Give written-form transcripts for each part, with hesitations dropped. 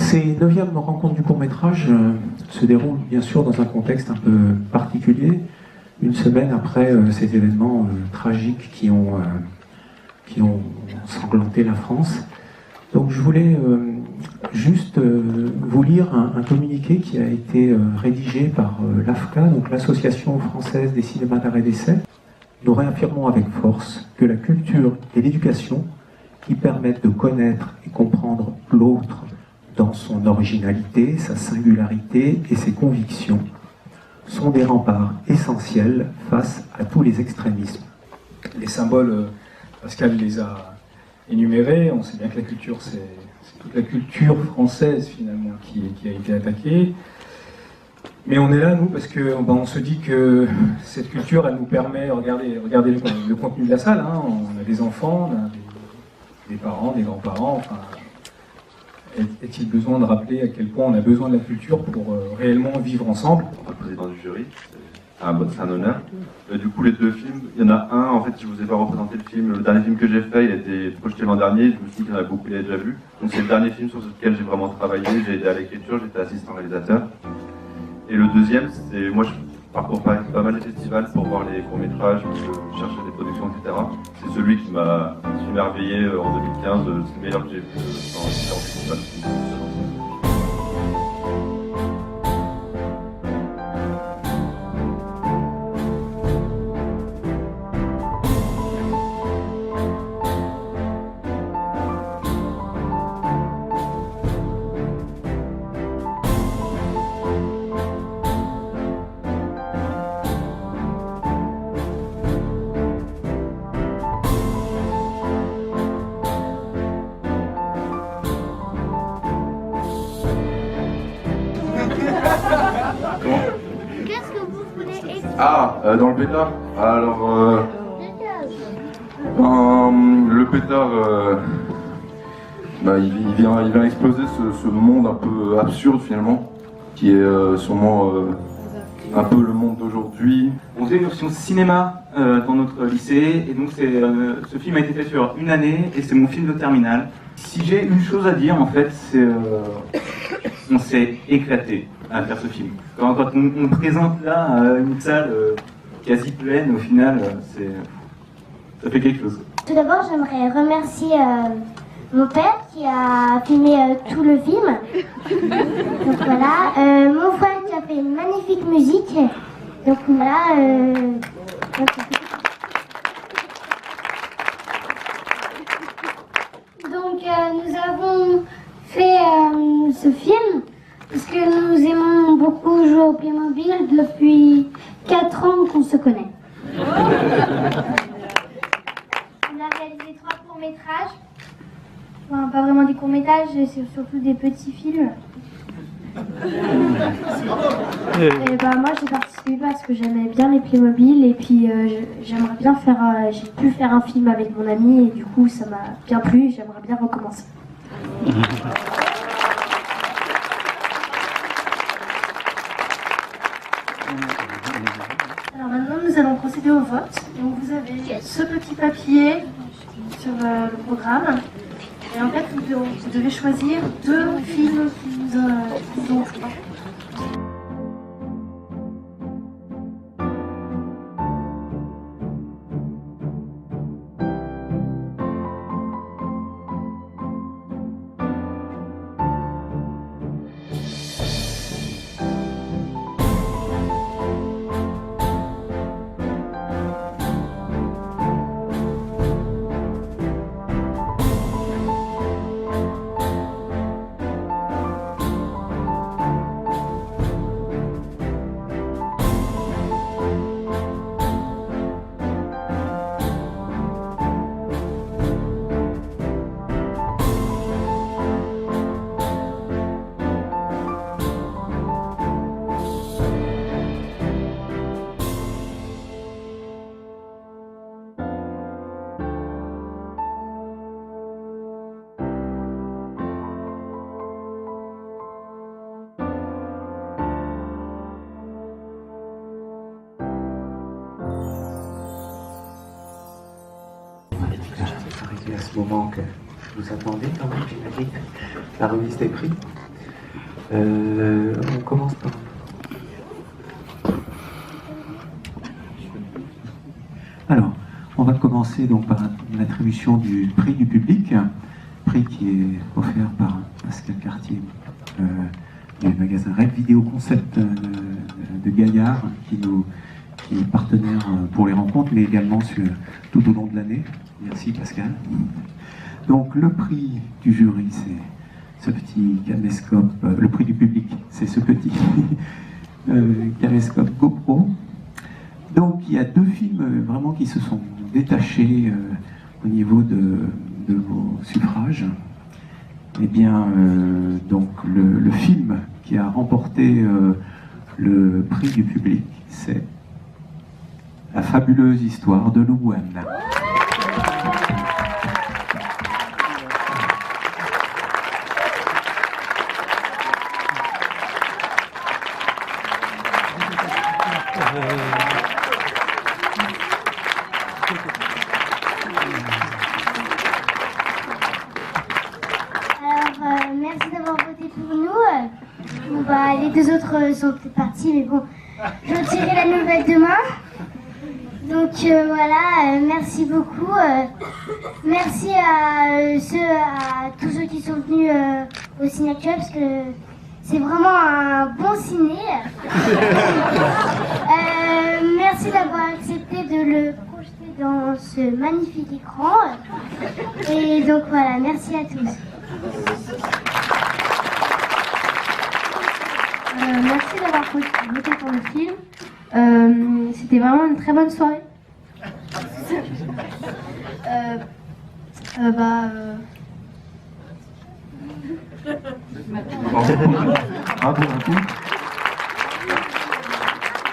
Ces 9e rencontres du court-métrage se déroulent bien sûr dans un contexte un peu particulier, une semaine après ces événements tragiques qui ont sanglanté la France. Donc je voulais juste vous lire un communiqué qui a été rédigé par l'AFCA, donc l'Association française des cinémas d'art et d'essai. Nous réaffirmons avec force que la culture et l'éducation qui permettent de connaître et comprendre l'autre dans son originalité, sa singularité et ses convictions sont des remparts essentiels face à tous les extrémismes. Les symboles, Pascal les a énumérés. On sait bien que la culture, c'est toute la culture française finalement qui a été attaquée. Mais on est là, nous, parce qu'on se dit que cette culture, elle nous permet, regardez le contenu de la salle, hein, on a des enfants, on a des parents, des grands-parents, enfin, est-il besoin de rappeler à quel point on a besoin de la culture pour réellement vivre ensemble? Le président du jury, c'est un honneur. Du coup, les deux films, il y en a un, en fait, je vous ai pas représenté le film. Le dernier film que j'ai fait, il a été projeté l'an dernier. Je me suis dit qu'il y en a beaucoup qui l'avaient déjà vu. Donc c'est le dernier film sur lequel j'ai vraiment travaillé. J'ai aidé à l'écriture, j'étais assistant réalisateur. Et le deuxième, c'est moi, je parcours pas mal de festivals pour voir les courts-métrages, chercher des productions, etc. C'est celui qui m'a émerveillé en 2015. C'est le meilleur que j'ai vu dans différents festivals. Qu'est-ce que vous voulez expliquer? Dans le pétard. Alors, le pétard, il vient exploser ce monde un peu absurde finalement, qui est sûrement un peu le monde d'aujourd'hui. On faisait une option cinéma dans notre lycée, et donc ce film a été fait sur une année, et c'est mon film de terminale. Si j'ai une chose à dire, en fait, c'est on s'est éclaté à faire ce film. Quand on présente là une salle quasi pleine, au final, ça fait quelque chose. Tout d'abord, j'aimerais remercier mon père qui a filmé tout le film. Donc voilà, mon frère qui a fait une magnifique musique. Donc voilà. Donc nous avons fait ce film parce que nous aimons beaucoup jouer au Playmobil depuis 4 ans qu'on se connaît. On a réalisé 3 courts-métrages. Enfin, pas vraiment des courts-métrages, c'est surtout des petits films. Et bah, moi j'ai participé parce que j'aimais bien les Playmobil et puis j'aimerais bien j'ai pu faire un film avec mon ami et du coup ça m'a bien plu et j'aimerais bien recommencer. Alors maintenant nous allons procéder au vote. Donc vous avez ce petit papier sur le programme. Et en fait, vous devez choisir 2 films qui vous ont plu. À ce moment que vous attendez, quand même, j'imagine, la remise des prix. On commence par... Alors, on va commencer donc par l'attribution du prix du public, prix qui est offert par Pascal Cartier du magasin Red Vidéo Concept de Gaillard, qui est partenaire pour les rencontres, mais également tout au long de l'année. Merci Pascal. Donc le prix du jury, c'est ce petit caméscope, le prix du public, c'est ce petit caméscope GoPro. Donc il y a 2 films vraiment qui se sont détachés au niveau de vos suffrages. Eh bien, donc le film qui a remporté le prix du public, c'est La fabuleuse histoire de Louane. Merci d'avoir voté pour nous. Bon, bah, les 2 autres sont peut-être partis, mais bon, je retirerai la nouvelle demain. Donc voilà, merci beaucoup. Merci à tous ceux qui sont venus au Ciné Actuel, parce que c'est vraiment un bon ciné. Merci d'avoir accepté de le projeter dans ce magnifique écran. Et donc voilà, merci à tous. Merci d'avoir voté pour le film. C'était vraiment une très bonne soirée. Bravo à tous.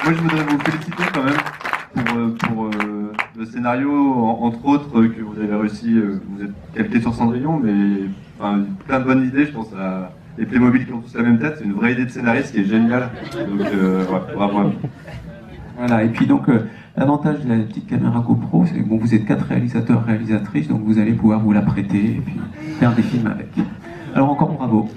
Moi, je voudrais vous féliciter quand même pour le scénario, entre autres, que vous avez réussi. Vous êtes calqué sur Cendrillon, mais enfin, plein de bonnes idées, je pense à les Playmobil qui ont tous la même tête. C'est une vraie idée de scénariste qui est géniale. Donc, ouais, bravo. Voilà, et puis donc l'avantage de la petite caméra GoPro, c'est que bon, vous êtes 4 réalisateurs, réalisatrices, donc vous allez pouvoir vous la prêter et puis faire des films avec. Alors encore bravo.